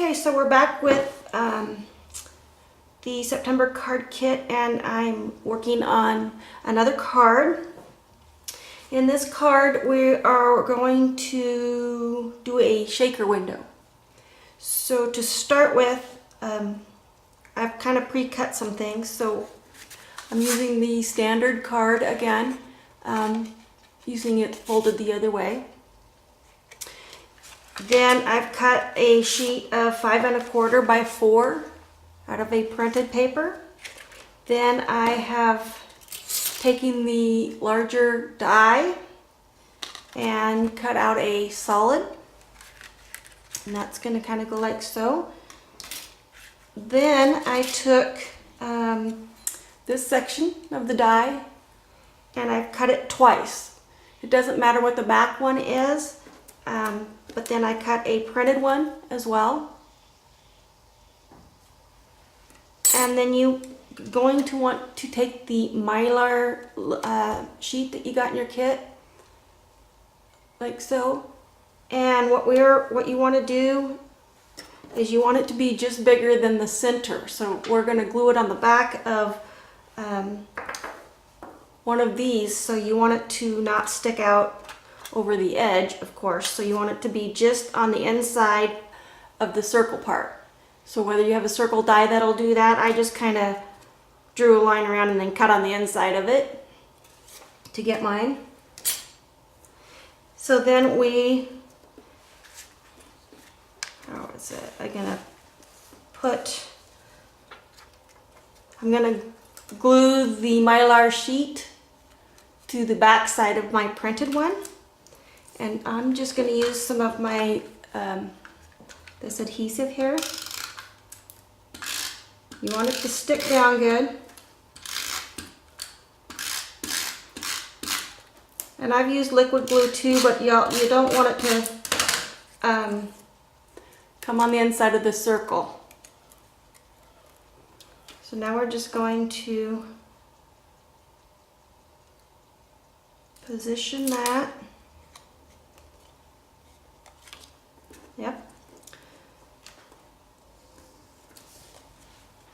Okay, so we're back with the September card kit, and I'm working on another card. In this card, we are going to do a shaker window. So to start with, I've kind of pre-cut some things. So I'm using the standard card again, using it folded the other way. Then I've cut a sheet of 5 1/4 by 4 out of a printed paper. Then I have taken the larger die and cut out a solid. And that's going to kind of go like so. Then I took this section of the die and I've cut it twice. It doesn't matter what the back one is. But then I cut a printed one as well. And then you're going to want to take the mylar sheet that you got in your kit, like so. And what you want to do is you want it to be just bigger than the center. So we're going to glue it on the back of one of these. So you want it to not stick out over the edge, of course, so you want it to be just on the inside of the circle part. So whether you have a circle die that'll do that, I just kind of drew a line around and then cut on the inside of it to get mine. So then I'm gonna glue the mylar sheet to the back side of my printed one. And I'm just going to use some of my this adhesive here. You want it to stick down good. And I've used liquid glue too, but you don't want it to come on the inside of the circle. So now we're just going to position that. Yep.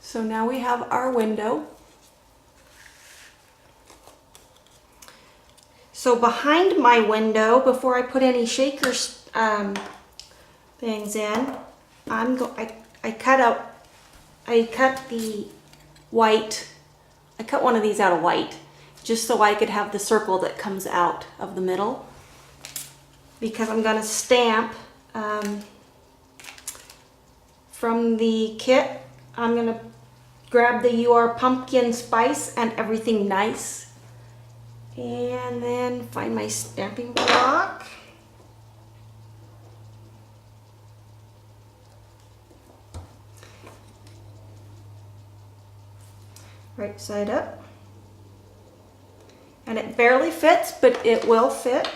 So now we have our window. So behind my window, before I put any shaker things in, I cut the white. I cut one of these out of white, just so I could have the circle that comes out of the middle, because I'm going to stamp. From the kit, I'm going to grab the UR pumpkin spice and everything nice, and then find my stamping block. Right side up. And it barely fits, but it will fit.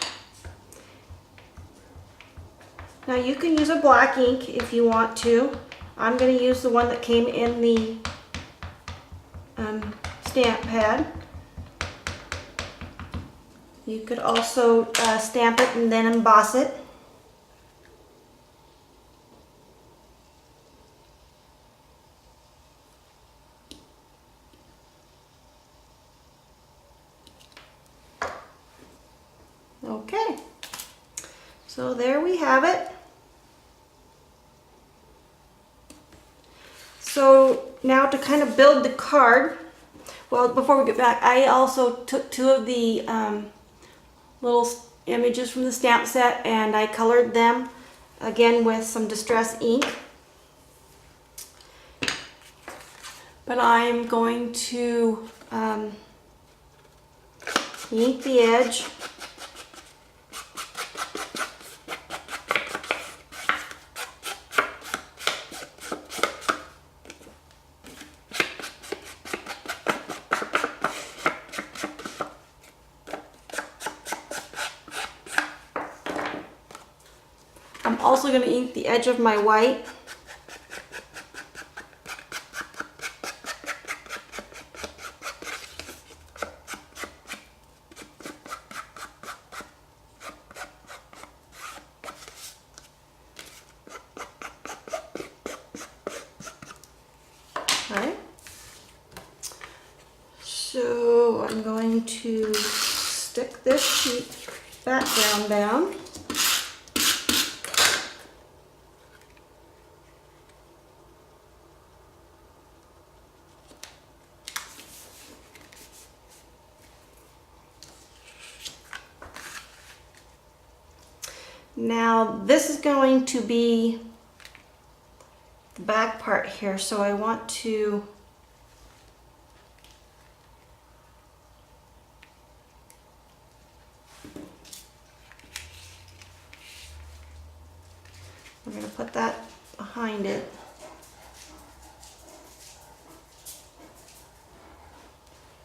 Now you can use a black ink if you want to. I'm going to use the one that came in the stamp pad. You could also stamp it and then emboss it. Okay, so there we have it. So now to kind of build the card, well, before we get back, I also took 2 of the little images from the stamp set and I colored them again with some distress ink. But I'm going to ink the edge. I'm also going to ink the edge of my white. I'm going to stick this sheet background down. Now this is going to be the back part here, so I want to we're going to put that behind it.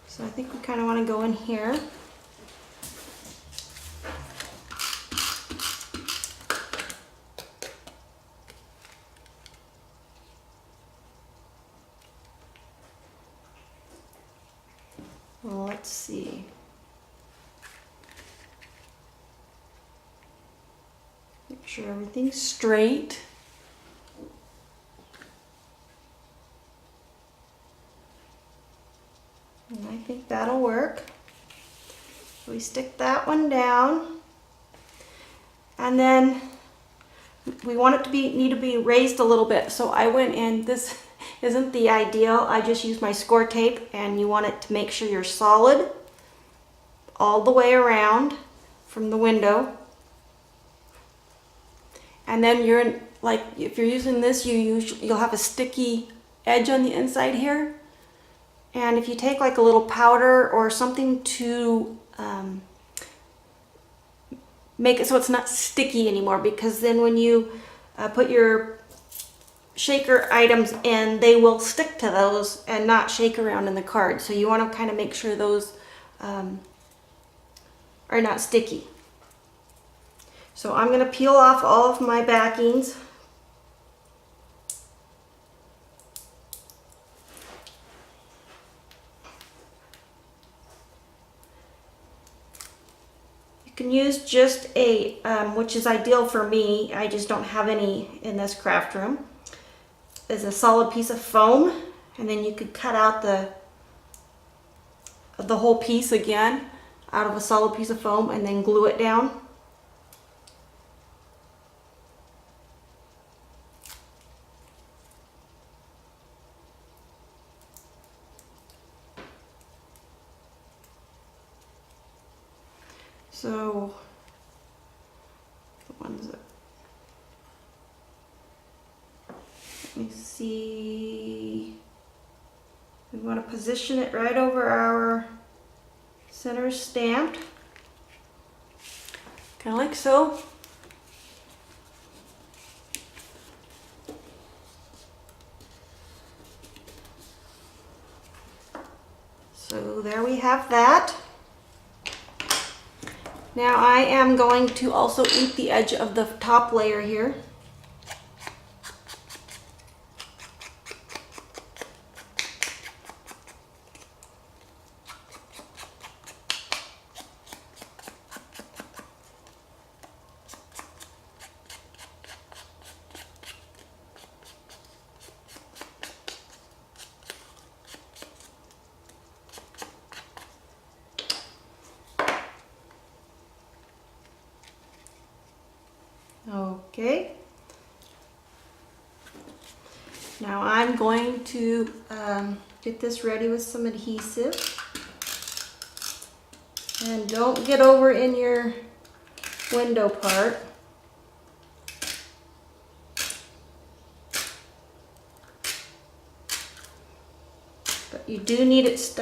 So I think we kind of want to go in here. Well, let's see. Make sure everything's straight. And I think that'll work. So we stick that one down. And then we want it to need to be raised a little bit. So I went in, this isn't the ideal. I just used my score tape, and you want it to make sure you're solid all the way around from the window. And then you're in, like, if you're using this, you'll have a sticky edge on the inside here. And if you take like a little powder or something to make it so it's not sticky anymore, because then when you put your shaker items in, they will stick to those and not shake around in the card. So you want to kind of make sure those are not sticky. So I'm going to peel off all of my backings. You can use just a, which is ideal for me, I just don't have any in this craft room, is a solid piece of foam, and then you could cut out the whole piece again out of a solid piece of foam and then glue it down. So the ones that, let me see, we want to position it right over our center stamped, kind of like so. So there we have that. Now I am going to also ink the edge of the top layer here. Okay. Now I'm going to get this ready with some adhesive. And don't get over in your window part. But you do need it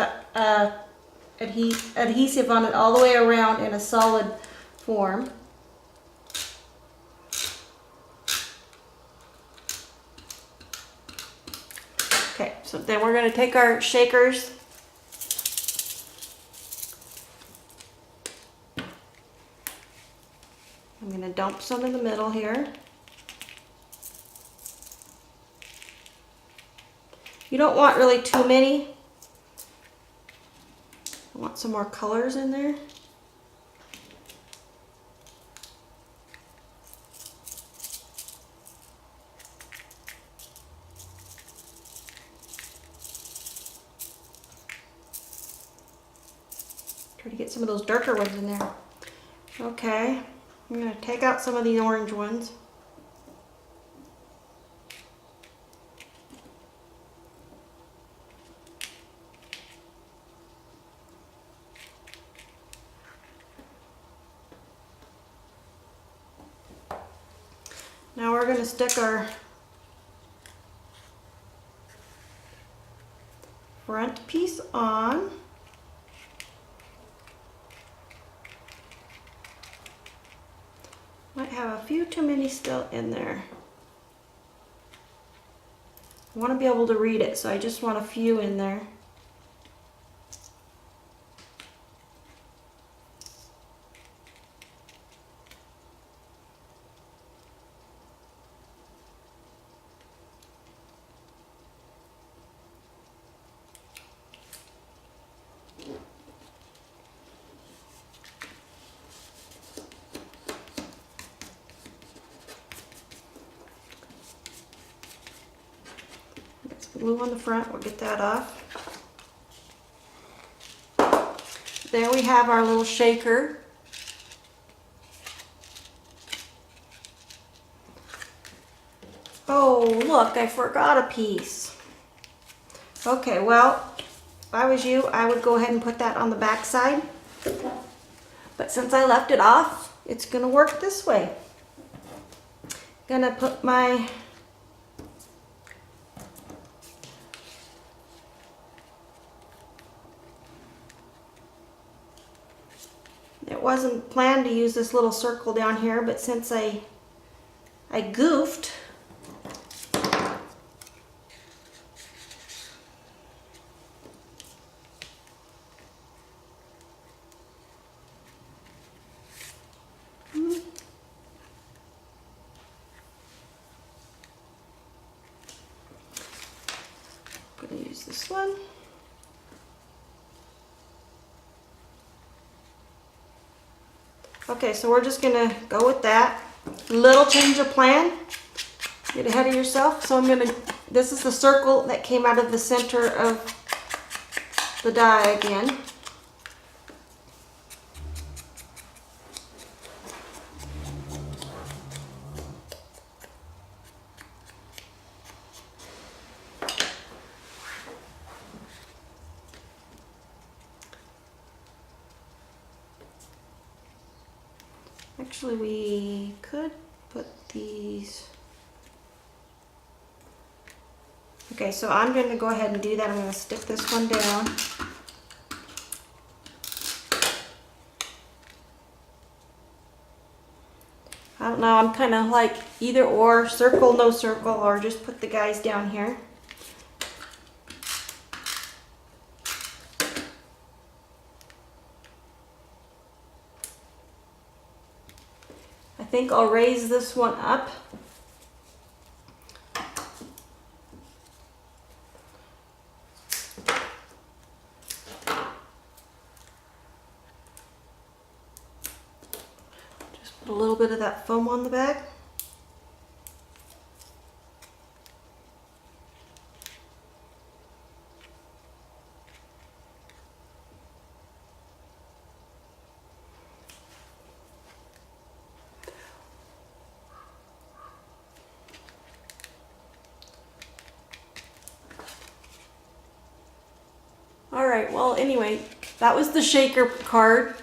adhesive on it all the way around in a solid form. Okay, so then we're going to take our shakers I'm going to dump some in the middle here. You don't want really too many. I want some more colors in there. Try to get some of those darker ones in there. Okay, I'm going to take out some of the orange ones. Now we're going to stick our front piece on. Might have a few too many still in there. I want to be able to read it, so I just want a few in there. Glue on the front, we'll get that off. There we have our little shaker. Oh, look, I forgot a piece. Okay, well, if I was you, I would go ahead and put that on the back side. But since I left it off, it's gonna work this way. Gonna put my It wasn't planned to use this little circle down here, but since I goofed, I'm gonna use this one. Okay, so we're just gonna go with that. Little change of plan. Get ahead of yourself. So this is the circle that came out of the center of the die again. Actually, we could put these. Okay, so I'm going to go ahead and do that. I'm going to stick this one down. I don't know, I'm kind of like either or, circle, no circle, or just put the guys down here. I think I'll raise this one up. Just put a little bit of that foam on the back. All right, well, anyway, that was the shaker card.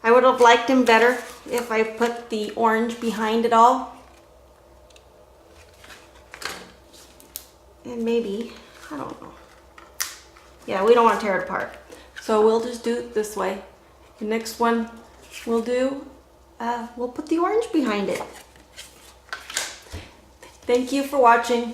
I would have liked him better if I put the orange behind it all. And maybe, I don't know. Yeah, we don't want to tear it apart. So we'll just do it this way. The next one we'll do, we'll put the orange behind it. Thank you for watching.